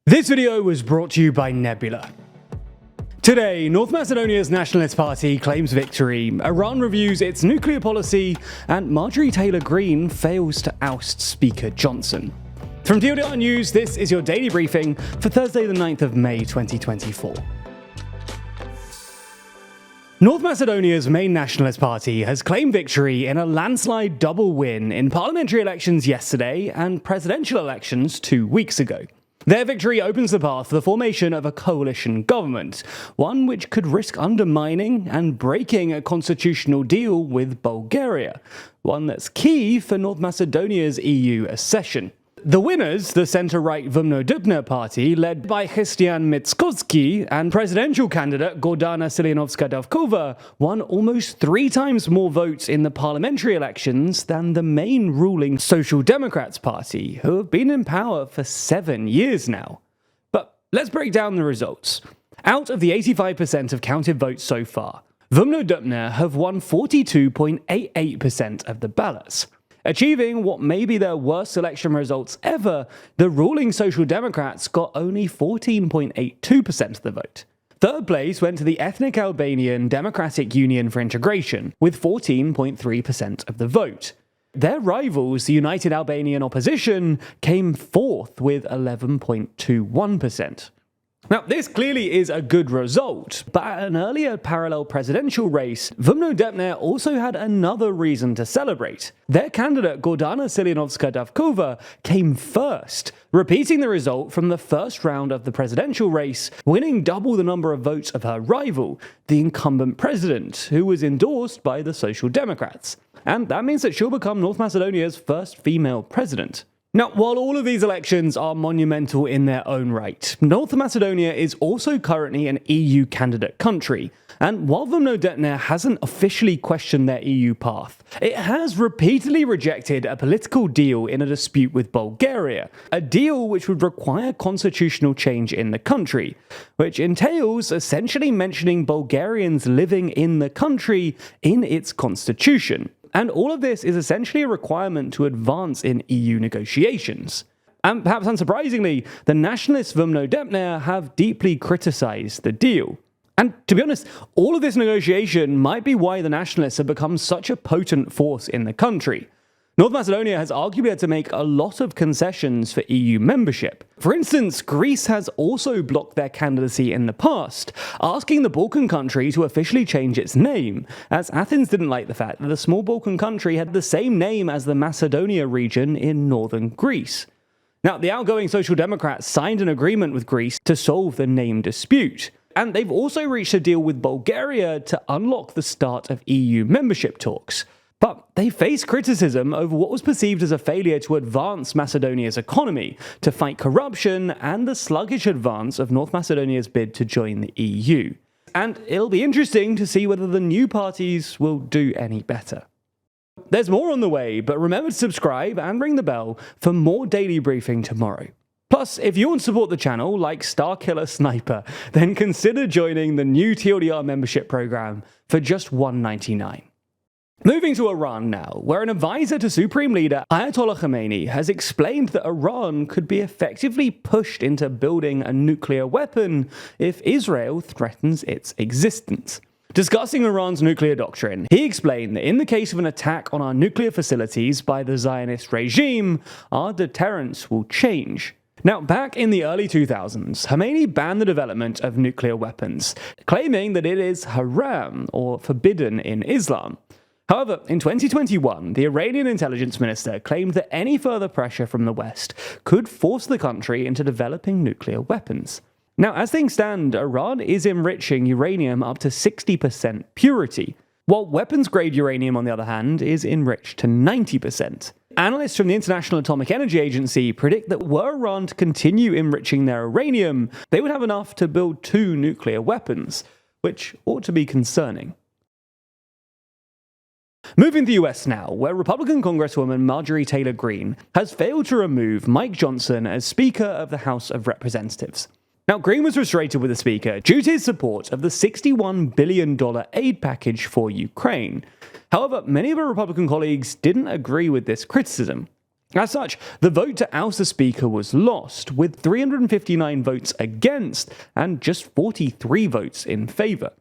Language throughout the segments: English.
This video was brought to you by Nebula. Today, North Macedonia's Nationalist Party claims victory, Iran reviews its nuclear policy, and Majorie Taylor Greene fails to oust Speaker Johnson. From TLDR News, this is your daily briefing for Thursday the 9th of May 2024. North Macedonia's main nationalist party has claimed victory in a landslide double win in parliamentary elections yesterday and presidential elections 2 weeks ago. Their victory opens the path for the formation of a coalition government, one which could risk undermining and breaking a constitutional deal with Bulgaria, one that's key for North Macedonia's EU accession. The winners, the centre-right Vumno party, led by Christian Mitskovsky, and presidential candidate Gordana Siljanovska-Davkova, won almost 3 times more votes in the parliamentary elections than the main ruling Social Democrats party, who have been in power for 7 years now. But let's break down the results. Out of the 85% of counted votes so far, Vumno have won 42.88% of the ballots. Achieving what may be their worst election results ever, the ruling Social Democrats got only 14.82% of the vote. Third place went to the ethnic Albanian Democratic Union for Integration, with 14.3% of the vote. Their rivals, the United Albanian Opposition, came fourth with 11.21%. Now, this clearly is a good result, but at an earlier parallel presidential race, Vumno also had another reason to celebrate. Their candidate, Gordana Siljanovska-Davkova, came first, repeating the result from the first round of the presidential race, winning double the number of votes of her rival, the incumbent president, who was endorsed by the Social Democrats. And that means that she'll become North Macedonia's first female president. Now, while all of these elections are monumental in their own right, North Macedonia is also currently an EU candidate country, and while Vumno hasn't officially questioned their EU path, it has repeatedly rejected a political deal in a dispute with Bulgaria, a deal which would require constitutional change in the country, which entails essentially mentioning Bulgarians living in the country in its constitution. And all of this is essentially a requirement to advance in EU negotiations. And perhaps unsurprisingly, the nationalists Vumno have deeply criticized the deal. And to be honest, all of this negotiation might be why the nationalists have become such a potent force in the country. North Macedonia has arguably had to make a lot of concessions for EU membership. For instance, Greece has also blocked their candidacy in the past, asking the Balkan country to officially change its name, as Athens didn't like the fact that the small Balkan country had the same name as the Macedonia region in northern Greece. Now, the outgoing Social Democrats signed an agreement with Greece to solve the name dispute, and they've also reached a deal with Bulgaria to unlock the start of EU membership talks. But they face criticism over what was perceived as a failure to advance Macedonia's economy, to fight corruption, and the sluggish advance of North Macedonia's bid to join the EU. And it'll be interesting to see whether the new parties will do any better. There's more on the way, but remember to subscribe and ring the bell for more daily briefing tomorrow. Plus, if you want to support the channel like Starkiller Sniper, then consider joining the new TLDR membership program for just $1.99. Moving to Iran now, where an advisor to Supreme Leader Ayatollah Khamenei has explained that Iran could be effectively pushed into building a nuclear weapon if Israel threatens its existence. Discussing Iran's nuclear doctrine, he explained that in the case of an attack on our nuclear facilities by the Zionist regime, our deterrence will change. Now, back in the early 2000s, Khamenei banned the development of nuclear weapons, claiming that it is haram, or forbidden in Islam. However, in 2021, the Iranian intelligence minister claimed that any further pressure from the West could force the country into developing nuclear weapons. Now, as things stand, Iran is enriching uranium up to 60% purity, while weapons-grade uranium, on the other hand, is enriched to 90%. Analysts from the International Atomic Energy Agency predict that were Iran to continue enriching their uranium, they would have enough to build 2 nuclear weapons, which ought to be concerning. Moving to the US now, where Republican Congresswoman Majorie Taylor Greene has failed to remove Mike Johnson as Speaker of the House of Representatives. Now, Greene was frustrated with the Speaker due to his support of the $61 billion aid package for Ukraine. However, many of her Republican colleagues didn't agree with this criticism. As such, the vote to oust the Speaker was lost, with 359 votes against and just 43 votes in favour.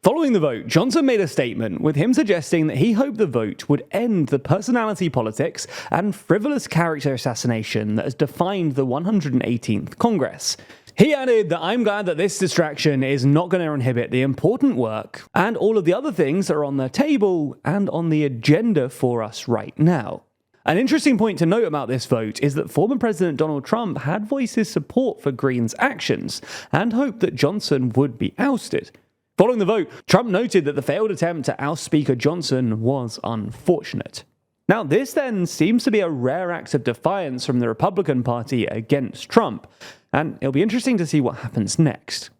Following the vote, Johnson made a statement, with him suggesting that he hoped the vote would end the personality politics and frivolous character assassination that has defined the 118th Congress. He added that I'm glad that this distraction is not going to inhibit the important work and all of the other things that are on the table and on the agenda for us right now. An interesting point to note about this vote is that former President Donald Trump had voiced his support for Greene's actions and hoped that Johnson would be ousted. Following the vote, Trump noted that the failed attempt to oust Speaker Johnson was unfortunate. Now, this then seems to be a rare act of defiance from the Republican Party against Trump, and it'll be interesting to see what happens next.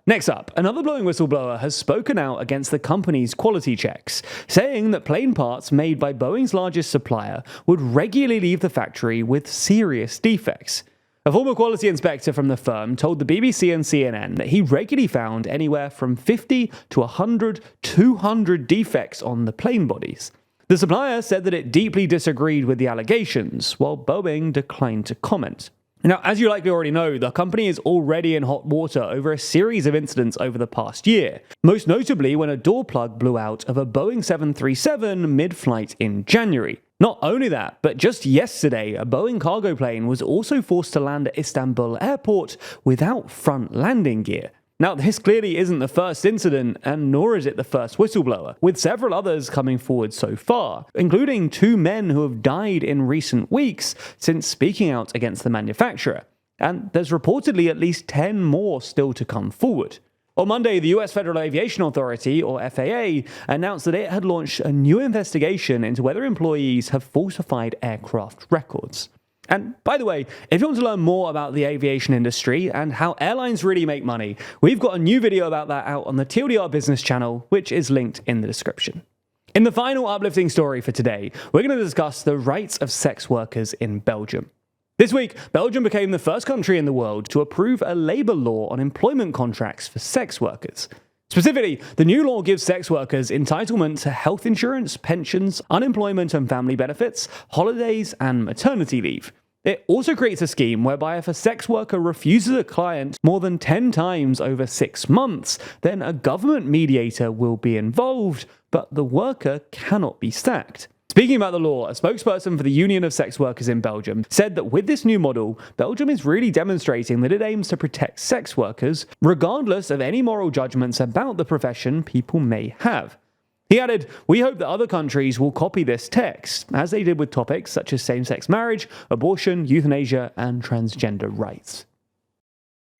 Next up, another blowing whistleblower has spoken out against the company's quality checks, saying that plane parts made by Boeing's largest supplier would regularly leave the factory with serious defects. A former quality inspector from the firm told the BBC and CNN that he regularly found anywhere from 50 to 100, 200 defects on the plane bodies. The supplier said that it deeply disagreed with the allegations, while Boeing declined to comment. Now, as you likely already know, the company is already in hot water over a series of incidents over the past year, most notably when a door plug blew out of a Boeing 737 mid-flight in January. Not only that, but just yesterday, a Boeing cargo plane was also forced to land at Istanbul airport without front landing gear. Now, this clearly isn't the first incident, and nor is it the first whistleblower, with several others coming forward so far, including 2 men who have died in recent weeks since speaking out against the manufacturer. And there's reportedly at least 10 more still to come forward. On Monday, the US Federal Aviation Authority, or FAA, announced that it had launched a new investigation into whether employees have falsified aircraft records. And by the way, if you want to learn more about the aviation industry and how airlines really make money, we've got a new video about that out on the TLDR business channel, which is linked in the description. In the final uplifting story for today, we're going to discuss the rights of sex workers in Belgium. This week, Belgium became the first country in the world to approve a labour law on employment contracts for sex workers. Specifically, the new law gives sex workers entitlement to health insurance, pensions, unemployment and family benefits, holidays, and maternity leave. It also creates a scheme whereby if a sex worker refuses a client more than 10 times over 6 months, then a government mediator will be involved, but the worker cannot be sacked. Speaking about the law, a spokesperson for the Union of Sex Workers in Belgium said that with this new model, Belgium is really demonstrating that it aims to protect sex workers, regardless of any moral judgments about the profession people may have. He added, "We hope that other countries will copy this text, as they did with topics such as same-sex marriage, abortion, euthanasia, and transgender rights."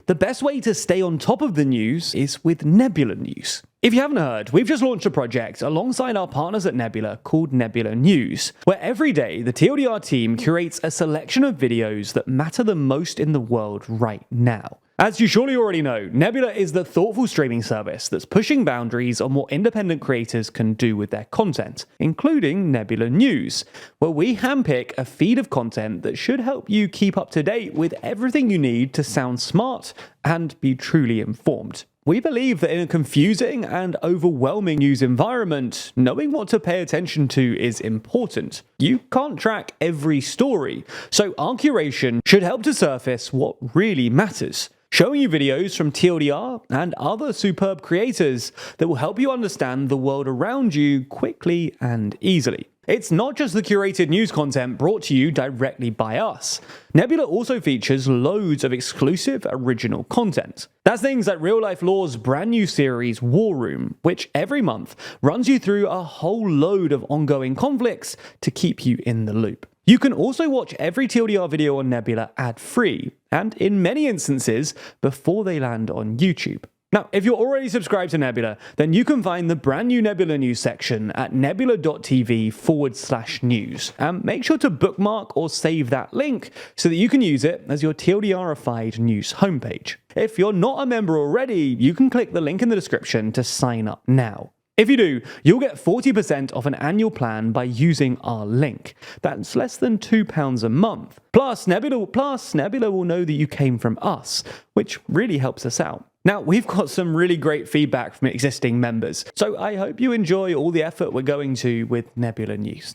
The best way to stay on top of the news is with Nebula News. If you haven't heard, we've just launched a project alongside our partners at Nebula called Nebula News, where every day the TLDR team curates a selection of videos that matter the most in the world right now. As you surely already know, Nebula is the thoughtful streaming service that's pushing boundaries on what independent creators can do with their content, including Nebula News, where we handpick a feed of content that should help you keep up to date with everything you need to sound smart and be truly informed. We believe that in a confusing and overwhelming news environment, knowing what to pay attention to is important. You can't track every story, so our curation should help to surface what really matters, showing you videos from TLDR and other superb creators that will help you understand the world around you quickly and easily. It's not just the curated news content brought to you directly by us. Nebula also features loads of exclusive original content. That's things like Real Life Law's brand new series War Room, which every month runs you through a whole load of ongoing conflicts to keep you in the loop. You can also watch every TLDR video on Nebula ad-free, and in many instances, before they land on YouTube. Now, if you're already subscribed to Nebula, then you can find the brand new Nebula News section at nebula.tv/news. And make sure to bookmark or save that link so that you can use it as your TLDR-ified news homepage. If you're not a member already, you can click the link in the description to sign up now. If you do, you'll get 40% off an annual plan by using our link. That's less than £2 a month. Plus, Nebula will know that you came from us, which really helps us out. Now, we've got some really great feedback from existing members, so I hope you enjoy all the effort we're going to with Nebula News.